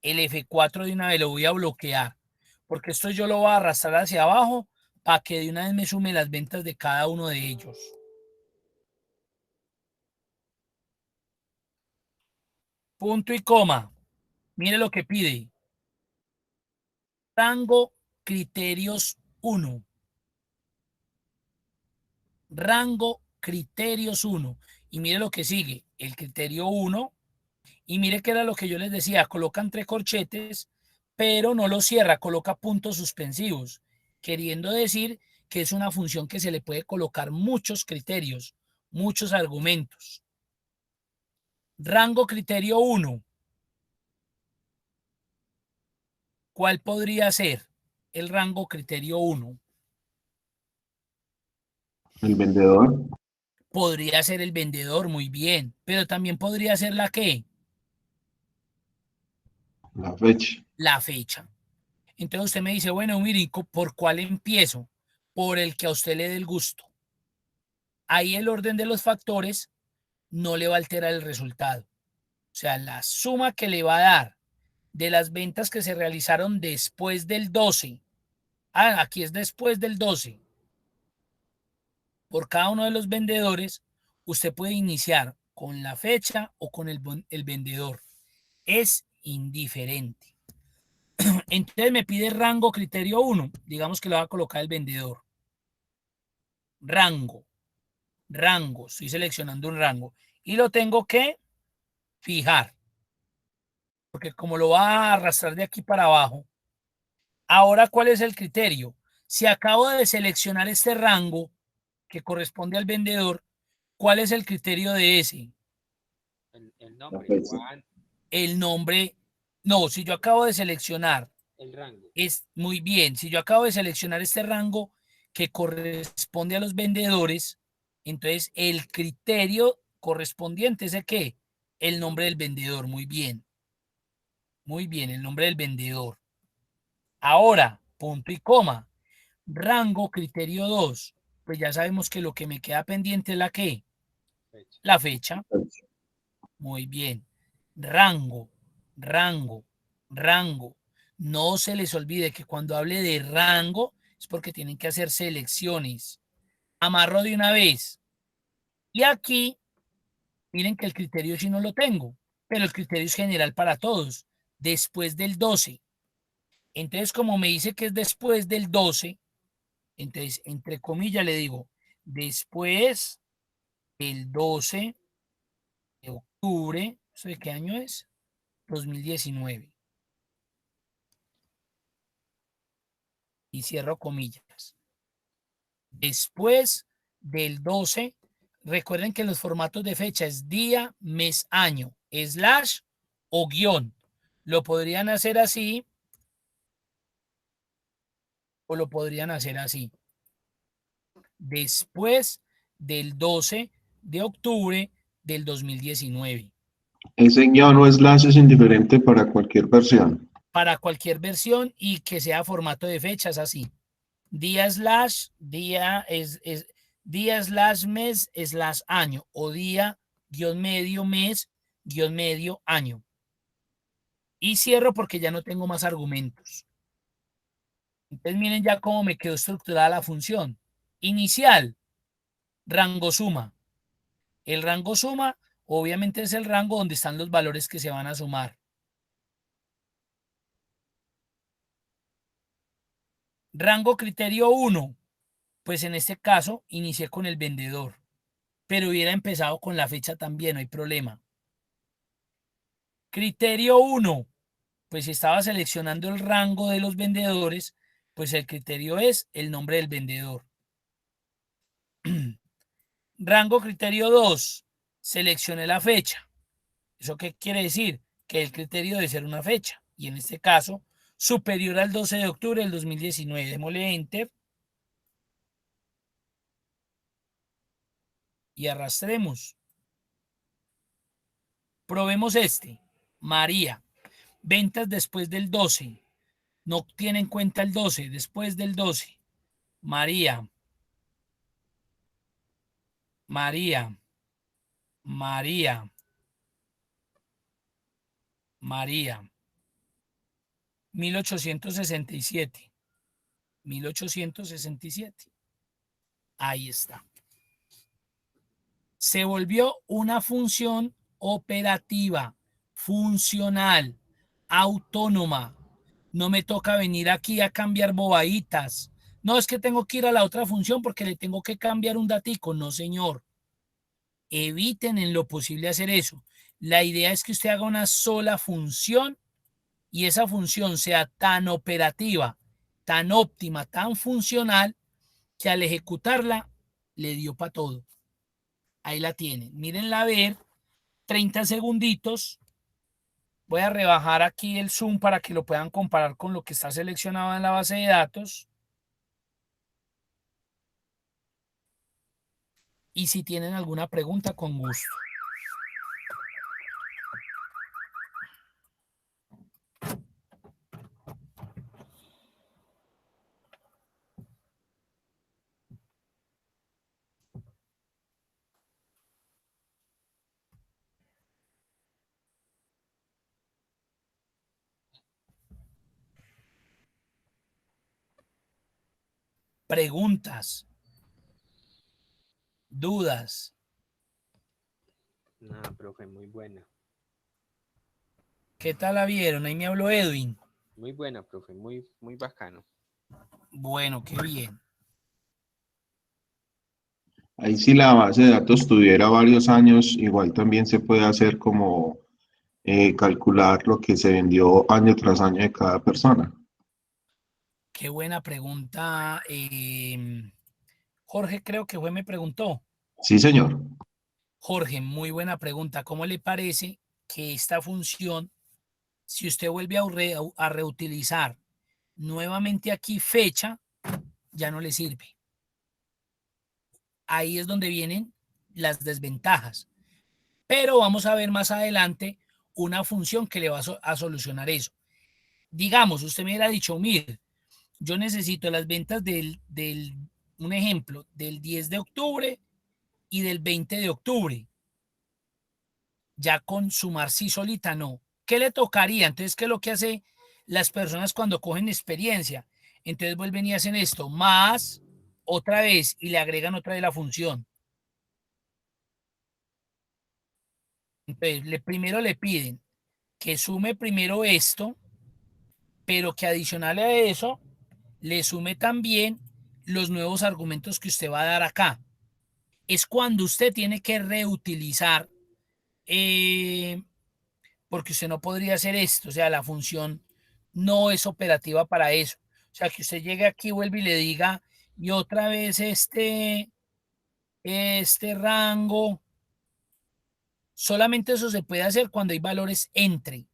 A: el F4 de una vez, lo voy a bloquear. Porque esto yo lo voy a arrastrar hacia abajo para que de una vez me sume las ventas de cada uno de ellos. Punto y coma. Mire lo que pide. Rango criterios 1. Rango criterios 1. Y mire lo que sigue. El criterio 1. Y mire que era lo que yo les decía. Coloca entre corchetes, pero no lo cierra. Coloca puntos suspensivos. Queriendo decir que es una función que se le puede colocar muchos criterios, muchos argumentos. Rango criterio 1. ¿Cuál podría ser el rango criterio 1?
C: El vendedor.
A: Podría ser el vendedor, muy bien. Pero también podría ser la ¿qué?
C: La fecha.
A: La fecha. Entonces usted me dice, bueno, Mirico, ¿por cuál empiezo? Por el que a usted le dé el gusto. Ahí el orden de los factores no le va a alterar el resultado. O sea, la suma que le va a dar de las ventas que se realizaron después del 12. Aquí es después del 12. Por cada uno de los vendedores, usted puede iniciar con la fecha o con el vendedor. Es indiferente. Entonces me pide rango criterio 1. Digamos que le va a colocar el vendedor. Rango. Rango. Estoy seleccionando un rango. Y lo tengo que fijar. Porque como lo va a arrastrar de aquí para abajo. Ahora, ¿cuál es el criterio? Si acabo de seleccionar este rango que corresponde al vendedor, ¿cuál es el criterio de ese?
D: El nombre.
A: El nombre. No, si yo acabo de seleccionar
D: El rango.
A: es muy bien. Si yo acabo de seleccionar este rango que corresponde a los vendedores, entonces el criterio correspondiente es el qué? El nombre del vendedor. Muy bien. Muy bien, el nombre del vendedor. Ahora, punto y coma. Rango criterio 2. Pues ya sabemos que lo que me queda pendiente es la qué?
D: Fecha.
A: La fecha. Muy bien. Rango, rango, rango. No se les olvide que cuando hable de rango es porque tienen que hacer selecciones. Amarro de una vez. Y aquí, miren que el criterio sí no lo tengo, pero el criterio es general para todos. Después del 12. Entonces, como me dice que es después del 12, entonces, entre comillas, le digo, después del 12 de octubre, ¿eso de qué año es? 2019. Y cierro comillas. Después del 12, recuerden que los formatos de fecha es día, mes, año, slash o guión. Lo podrían hacer así o lo podrían hacer así. Después del 12 de octubre del 2019.
C: Ese guión o slash es indiferente para cualquier versión.
A: Para cualquier versión y que sea formato de fechas así. día slash día slash mes slash año o día guión medio mes guión medio año. Y cierro porque ya no tengo más argumentos. Entonces miren ya cómo me quedó estructurada la función. Inicial, rango suma. El rango suma obviamente es el rango donde están los valores que se van a sumar. Rango criterio 1, pues en este caso inicié con el vendedor, pero hubiera empezado con la fecha también, no hay problema. Criterio 1, pues si estaba seleccionando el rango de los vendedores, pues el criterio es el nombre del vendedor. Rango criterio 2, seleccioné la fecha. ¿Eso qué quiere decir? Que el criterio debe ser una fecha, y en este caso, superior al 12 de octubre del 2019. Démosle Enter y arrastremos. Probemos este. María. Ventas después del 12. No tiene en cuenta el 12, después del 12. María. María. María. María. 1867. 1867. Ahí está. Se volvió una función operativa, funcional, autónoma. No me toca venir aquí a cambiar bobaditas. No es que tengo que ir a la otra función porque le tengo que cambiar un datico. No, señor. Eviten en lo posible hacer eso. La idea es que usted haga una sola función y esa función sea tan operativa, tan óptima, tan funcional, que al ejecutarla le dio para todo. Ahí la tienen. Mírenla a ver. 30 segunditos. Voy a rebajar aquí el zoom para que lo puedan comparar con lo que está seleccionado en la base de datos. Y si tienen alguna pregunta, con gusto. Preguntas, dudas.
D: Nada, profe, muy buena.
A: ¿Qué tal la vieron? Ahí me habló Edwin.
D: Muy buena, profe, muy bacano.
A: Bueno, qué bien.
C: Ahí si la base de datos tuviera varios años, igual también se puede hacer como calcular lo que se vendió año tras año de cada persona.
A: Qué buena pregunta. Jorge, creo que fue, me preguntó.
C: Sí, señor.
A: Jorge, muy buena pregunta. ¿Cómo le parece que esta función, si usted vuelve a reutilizar nuevamente aquí fecha, ya no le sirve? Ahí es donde vienen las desventajas. Pero vamos a ver más adelante una función que le va a solucionar eso. Digamos, usted me hubiera dicho, mire, yo necesito las ventas un ejemplo, del 10 de octubre y del 20 de octubre. Ya con sumar sí solita no. ¿Qué le tocaría? Entonces, ¿qué es lo que hace las personas cuando cogen experiencia? Entonces vuelven y hacen esto, más otra vez y le agregan otra vez la función. Entonces, primero le piden que sume primero esto, pero que adicional a eso le sume también los nuevos argumentos que usted va a dar acá. Es cuando usted tiene que reutilizar, porque usted no podría hacer esto, o sea, la función no es operativa para eso. O sea, que usted llegue aquí, vuelve y le diga, y otra vez este rango, solamente eso se puede hacer cuando hay valores entre,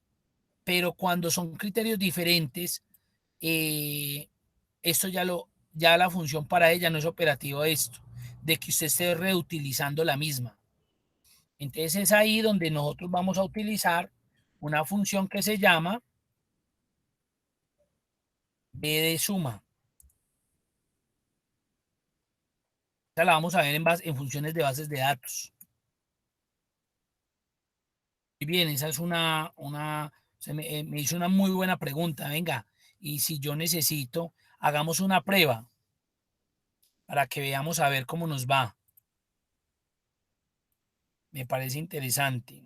A: pero cuando son criterios diferentes, esto ya la función para ella no es operativa esto, de que usted esté reutilizando la misma. Entonces es ahí donde nosotros vamos a utilizar una función que se llama B de suma. Esa la vamos a ver en funciones de bases de datos. Muy bien, esa es me hizo una muy buena pregunta. Venga, y si yo necesito, hagamos una prueba para que veamos a ver cómo nos va. Me parece interesante.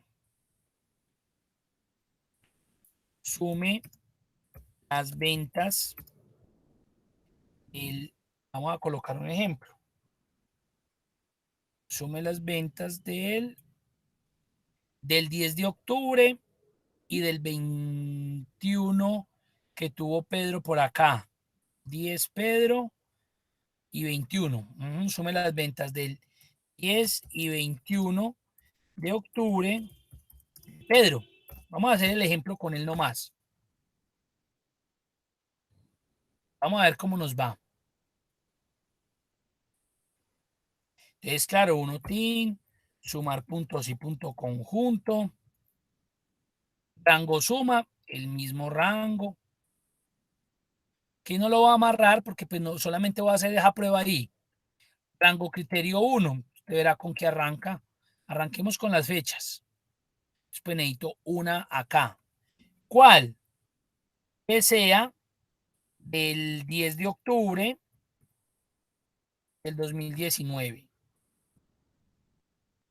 A: Sume las ventas. Vamos a colocar un ejemplo. Sume las ventas del 10 de octubre y del 21 que tuvo Pedro por acá. 10 Pedro y 21. Sume las ventas del 10 y 21 de octubre. Pedro, vamos a hacer el ejemplo con él nomás. Vamos a ver cómo nos va. Entonces, claro, uno tin, sumar puntos y punto conjunto. Rango suma, el mismo rango. Que no lo va a amarrar porque pues no solamente voy a hacer esa prueba ahí. Rango criterio 1. Usted verá con qué arranca. Arranquemos con las fechas. Después necesito una acá. ¿Cuál? Que sea el 10 de octubre del 2019.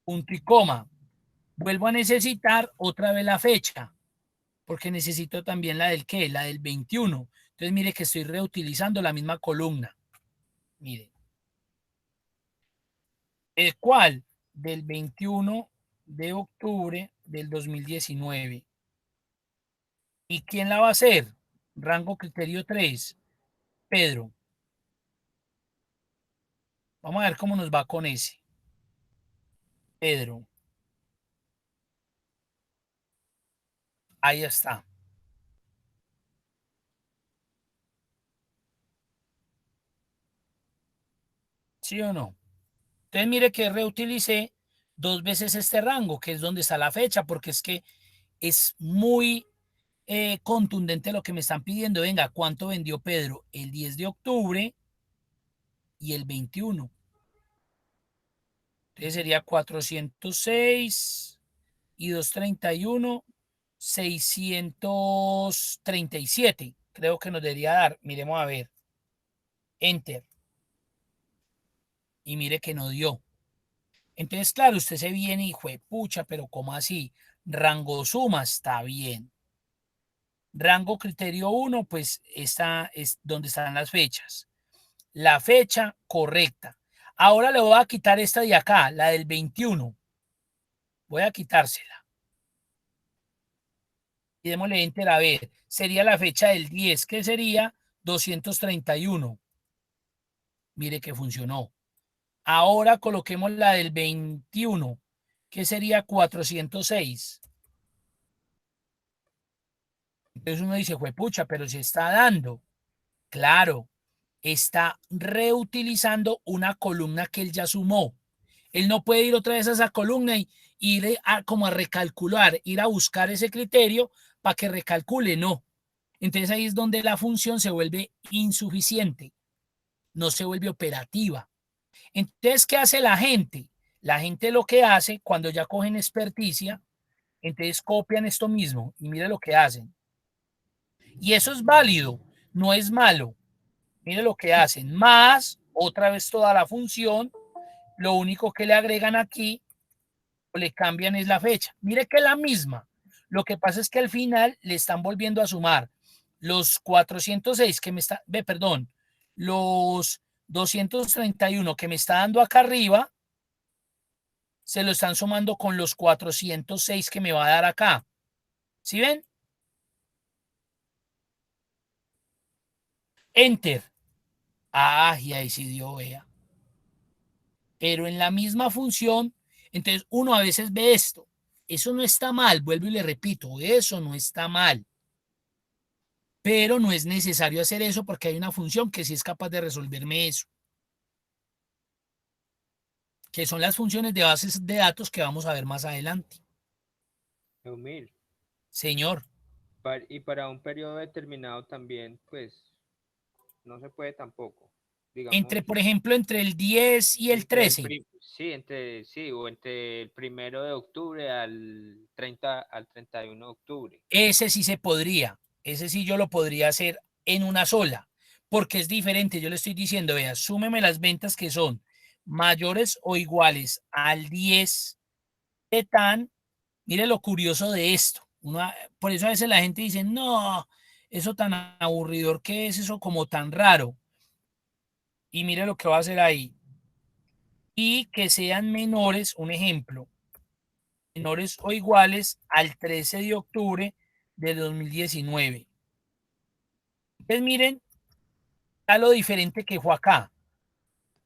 A: Punto y coma. Vuelvo a necesitar otra vez la fecha, porque necesito también la del qué, la del 21. Entonces mire que estoy reutilizando la misma columna. Mire. ¿El cuál? Del 21 de octubre del 2019. ¿Y quién la va a hacer? Rango criterio 3. Pedro. Vamos a ver cómo nos va con ese. Pedro. Ahí está. ¿Sí o no? Entonces mire que reutilicé dos veces este rango, que es donde está la fecha, porque es que es muy contundente lo que me están pidiendo. Venga, ¿cuánto vendió Pedro? El 10 de octubre y el 21. Entonces sería 406 y 231, 637. Creo que nos debería dar. Miremos a ver. Enter. Y mire que no dio. Entonces, claro, usted se viene y fue pucha, pero ¿cómo así? Rango suma está bien. Rango criterio 1, pues esta es donde están las fechas. La fecha correcta. Ahora le voy a quitar esta de acá, la del 21. Voy a quitársela. Y démosle enter a ver. Sería la fecha del 10, que sería 231. Mire que funcionó. Ahora coloquemos la del 21, que sería 406. Entonces uno dice, pucha, pero se está dando. Claro, está reutilizando una columna que él ya sumó. Él no puede ir otra vez a esa columna y ir como a recalcular, ir a buscar ese criterio para que recalcule, no. Entonces ahí es donde la función se vuelve insuficiente, no se vuelve operativa. Entonces, ¿qué hace la gente? La gente lo que hace cuando ya cogen experticia, entonces copian esto mismo y mire lo que hacen. Y eso es válido, no es malo. Mire lo que hacen, más otra vez toda la función, lo único que le agregan aquí o le cambian es la fecha. Mire que es la misma. Lo que pasa es que al final le están volviendo a sumar los 406 que me está, perdón, los 231 que me está dando acá arriba, se lo están sumando con los 406 que me va a dar acá. ¿Sí ven? Enter. Ah, y ahí sí dio, vea. Pero en la misma función, entonces uno a veces ve esto. Eso no está mal, vuelvo y le repito, eso no está mal. Pero no es necesario hacer eso porque hay una función que sí es capaz de resolverme eso. Que son las funciones de bases de datos que vamos a ver más adelante.
D: Eumir,
A: Señor,
D: y para un periodo determinado también, pues, no se puede tampoco. digamos,
A: Entre, por ejemplo, entre el 10 y el
D: entre
A: 13.
D: sí, o entre el 1 de octubre al 31 de octubre.
A: Ese sí se podría. Ese sí yo lo podría hacer en una sola, porque es diferente. Yo le estoy diciendo, vea, súmeme las ventas que son mayores o iguales al 10 de tan. Mire lo curioso de esto. Por eso a veces la gente dice, no, eso tan aburridor que es, eso como tan raro. Y mire lo que va a hacer ahí. Y que sean menores, un ejemplo, menores o iguales al 13 de octubre de 2019. Entonces miren a lo diferente que fue acá.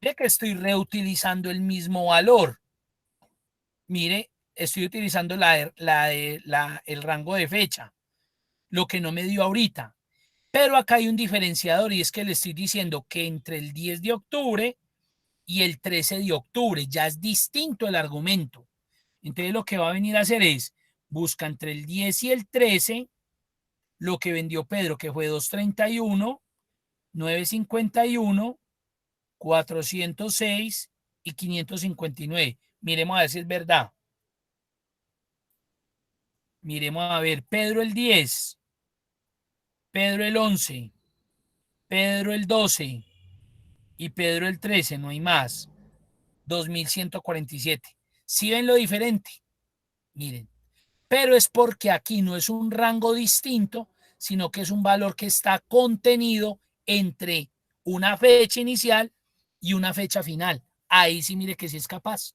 A: Mire que estoy reutilizando el mismo valor. Mire, estoy utilizando el rango de fecha, lo que no me dio ahorita. Pero acá hay un diferenciador y es que le estoy diciendo que entre el 10 de octubre y el 13 de octubre ya es distinto el argumento. Entonces lo que va a venir a hacer es, busca entre el 10 y el 13 lo que vendió Pedro, que fue 231, 951, 406 y 559. Miremos a ver si es verdad. Miremos a ver, Pedro el 10, Pedro el 11, Pedro el 12 y Pedro el 13, no hay más. 2147. ¿Sí ven lo diferente? Miren, pero es porque aquí no es un rango distinto, sino que es un valor que está contenido entre una fecha inicial y una fecha final. Ahí sí mire que sí es capaz.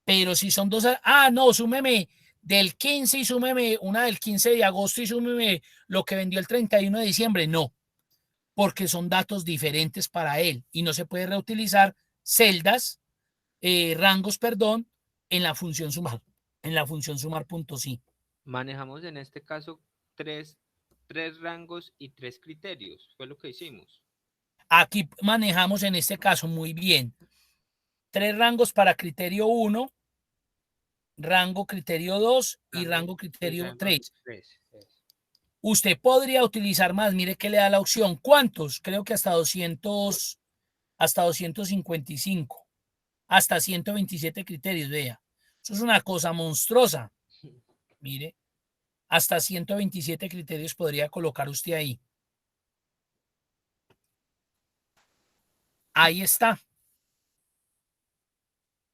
A: Pero si son dos, no, súmeme del 15 y súmeme una del 15 de agosto y súmeme lo que vendió el 31 de diciembre. No, porque son datos diferentes para él y no se puede reutilizar celdas, rangos, perdón, en la función sumar, punto sí.
D: Manejamos en este caso tres rangos y tres criterios. Fue lo que hicimos.
A: Aquí manejamos en este caso muy bien 3 rangos para criterio 1, rango criterio 2 y rango
D: Y
A: criterio
D: rango
A: 3.
D: 3.
A: Usted podría utilizar más, mire que le da la opción. ¿Cuántos? Creo que hasta 255, hasta 127 criterios, vea. Eso es una cosa monstruosa. Mire, hasta 127 criterios podría colocar usted ahí. Ahí está.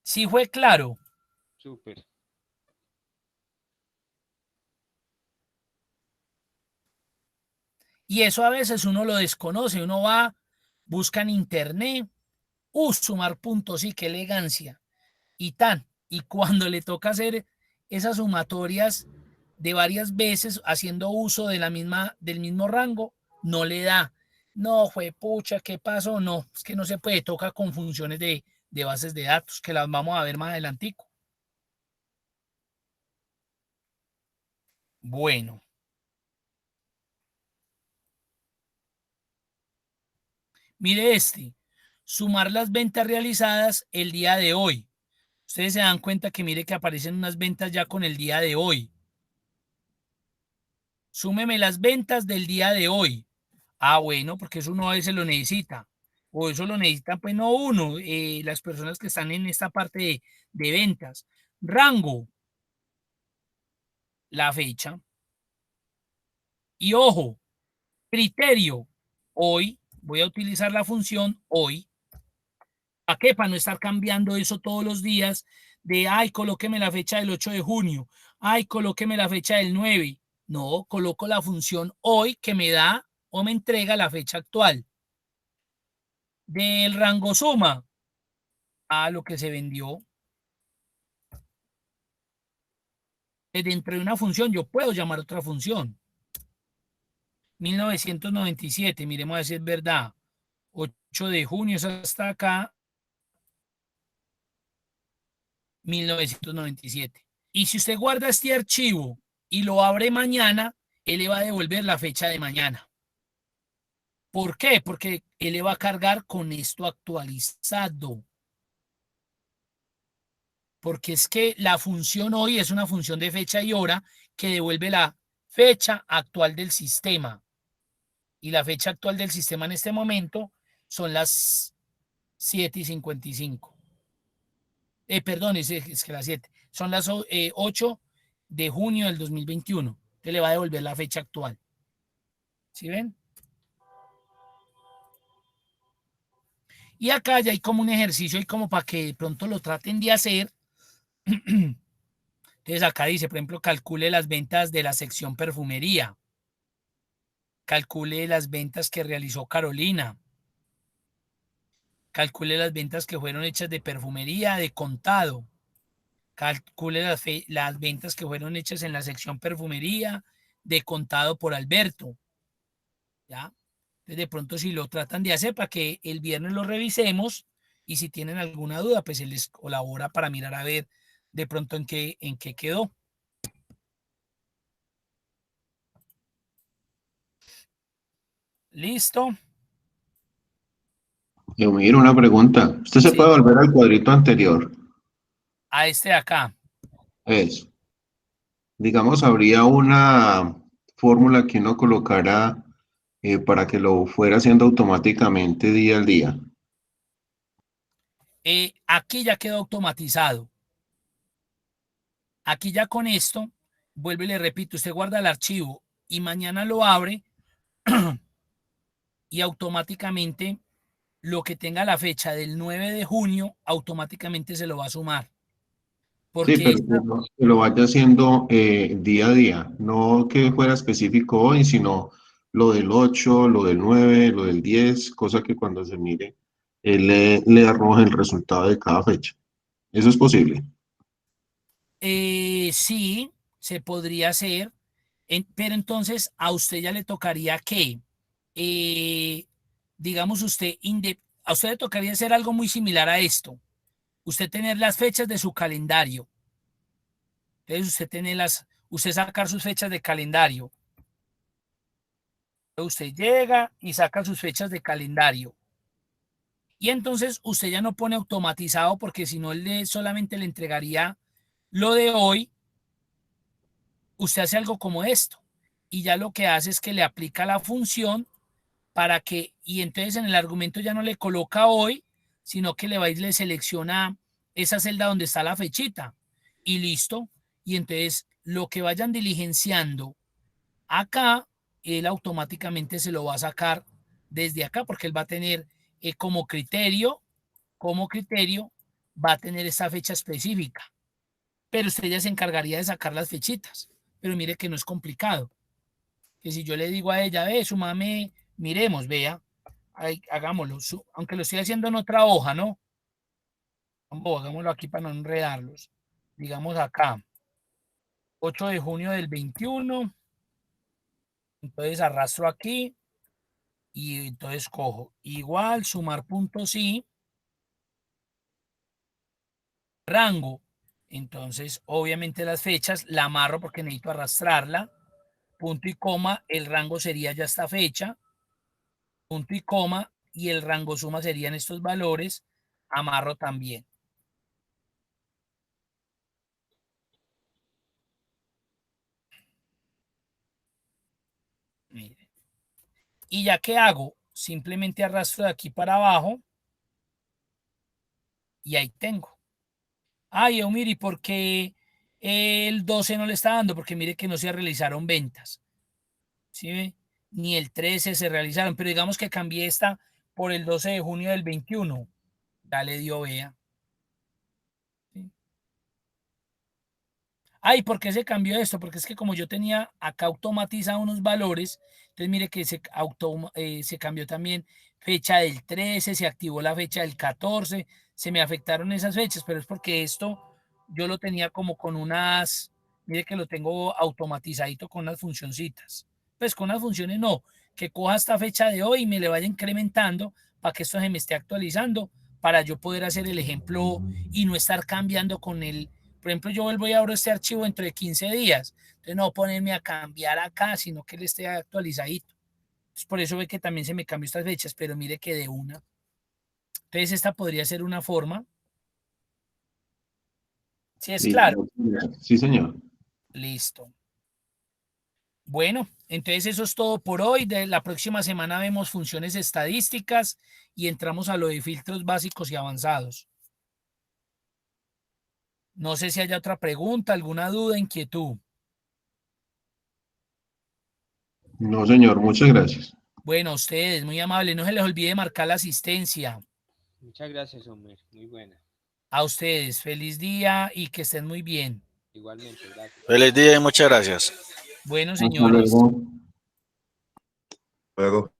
A: Sí fue claro.
D: Súper.
A: Y eso a veces uno lo desconoce. Uno va, busca en internet, sumar puntos, sí, qué elegancia. Y tan. Y cuando le toca hacer esas sumatorias de varias veces haciendo uso de del mismo rango, no le da. No, fue pucha, ¿qué pasó? No, es que no se puede, toca con funciones de bases de datos, que las vamos a ver más adelantico. Bueno, mire este, sumar las ventas realizadas el día de hoy. Ustedes se dan cuenta que mire que aparecen unas ventas ya con el día de hoy. Súmeme las ventas del día de hoy. Bueno, porque eso uno a veces lo necesita. O eso lo necesita, pues no uno, las personas que están en esta parte de ventas. Rango, la fecha. Y ojo, criterio, hoy. Voy a utilizar la función hoy. ¿Para qué? Para no estar cambiando eso todos los días de, colóqueme la fecha del 8 de junio. Colóqueme la fecha del 9. No, coloco la función hoy que me da o me entrega la fecha actual. Del rango suma a lo que se vendió. Dentro de una función yo puedo llamar otra función. 1997, miremos a ver si es verdad. 8 de junio, eso está acá. 1997. Y si usted guarda este archivo y lo abre mañana, él le va a devolver la fecha de mañana. ¿Por qué? Porque él le va a cargar con esto actualizado. Porque es que la función hoy es una función de fecha y hora que devuelve la fecha actual del sistema. Y la fecha actual del sistema en este momento son las 7:55. Perdón, es que las 7. Son las 8 de junio del 2021. Entonces le va a devolver la fecha actual. ¿Sí ven? Y acá ya hay como un ejercicio y como para que de pronto lo traten de hacer. Entonces acá dice, por ejemplo, calcule las ventas de la sección perfumería. Calcule las ventas que realizó Carolina. Calcule las ventas que fueron hechas de perfumería de contado. Calcule las ventas que fueron hechas en la sección perfumería de contado por Alberto. ¿Ya? Entonces de pronto si lo tratan de hacer para que el viernes lo revisemos y si tienen alguna duda, pues se les colabora para mirar a ver de pronto en qué quedó. ¿Listo?
C: Mira, una pregunta. ¿Usted se puede
A: Sí,
C: volver al cuadrito anterior?
A: a este de acá.
C: Eso. Digamos, habría una fórmula que uno colocara para que lo fuera haciendo automáticamente día al día.
A: Aquí ya quedó automatizado. Aquí ya con esto, vuelvo y le repito, usted guarda el archivo y mañana lo abre y automáticamente lo que tenga la fecha del 9 de junio, automáticamente se lo va a sumar.
C: Sí,
A: Porque
C: pero que lo vaya haciendo día a día, no que fuera específico hoy, sino lo del 8, lo del 9, lo del 10, cosa que cuando se mire, él le arroja el resultado de cada fecha. Eso es posible.
A: sí, se podría hacer, pero entonces a usted ya le tocaría que, eh, digamos, a usted le tocaría hacer algo muy similar a esto. Usted tener las fechas de su calendario. Entonces usted sacar sus fechas de calendario. Usted llega y saca sus fechas de calendario. Y entonces usted ya no pone automatizado porque si no solamente le entregaría lo de hoy. Usted hace algo como esto y ya lo que hace es que le aplica la función para que, y entonces en el argumento ya no le coloca hoy, sino que le va y le selecciona esa celda donde está la fechita y listo. Y entonces lo que vayan diligenciando acá, él automáticamente se lo va a sacar desde acá porque él va a tener como criterio, va a tener esa fecha específica. Pero usted ya se encargaría de sacar las fechitas. Pero mire que no es complicado. Que si yo le digo a ella, ve, sumame, miremos, vea, hagámoslo, aunque lo estoy haciendo en otra hoja, ¿no? Hagámoslo aquí para no enredarlos. Digamos acá, 8 de junio del 21, entonces arrastro aquí y entonces cojo igual, sumar punto sí, rango. Entonces, obviamente las fechas la amarro porque necesito arrastrarla, punto y coma, el rango sería ya esta fecha, punto y coma, y el rango suma serían estos valores, amarro también. Miren. Y ya que hago, simplemente arrastro de aquí para abajo y ahí tengo. Ay, Eumiri, ¿por qué el 12 no le está dando? Porque mire que no se realizaron ventas. ¿Sí ve? Ni el 13 se realizaron, pero digamos que cambié esta por el 12 de junio del 21. Ya le dio, vea. ¿Sí? Ay, ¿por qué se cambió esto? Porque es que como yo tenía acá automatizado unos valores, entonces mire que se cambió también fecha del 13, se activó la fecha del 14, se me afectaron esas fechas, pero es porque esto yo lo tenía como con mire que lo tengo automatizadito con unas funcioncitas. Pues con las funciones no, que coja esta fecha de hoy y me le vaya incrementando para que esto se me esté actualizando, para yo poder hacer el ejemplo y no estar cambiando con el por ejemplo, yo vuelvo y abro este archivo dentro de 15 días. Entonces no ponerme a cambiar acá, sino que él esté actualizadito. Entonces, por eso ve que también se me cambió estas fechas, pero mire que de una. Entonces esta podría ser una forma. Si es claro,
C: Sí, señor.
A: listo. Bueno, Entonces eso es todo por hoy. De la próxima semana vemos funciones estadísticas y entramos a lo de filtros básicos y avanzados. No sé si haya otra pregunta, alguna duda, inquietud.
C: No, señor, muchas gracias.
A: Bueno, a ustedes, muy amables. No se les olvide marcar la asistencia.
D: Muchas gracias, Homer. Muy buena.
A: A ustedes, feliz día y que estén muy bien.
D: Igualmente, gracias.
B: Feliz día y muchas gracias.
A: Bueno,
C: Hasta
A: señores.
C: luego.
E: Luego.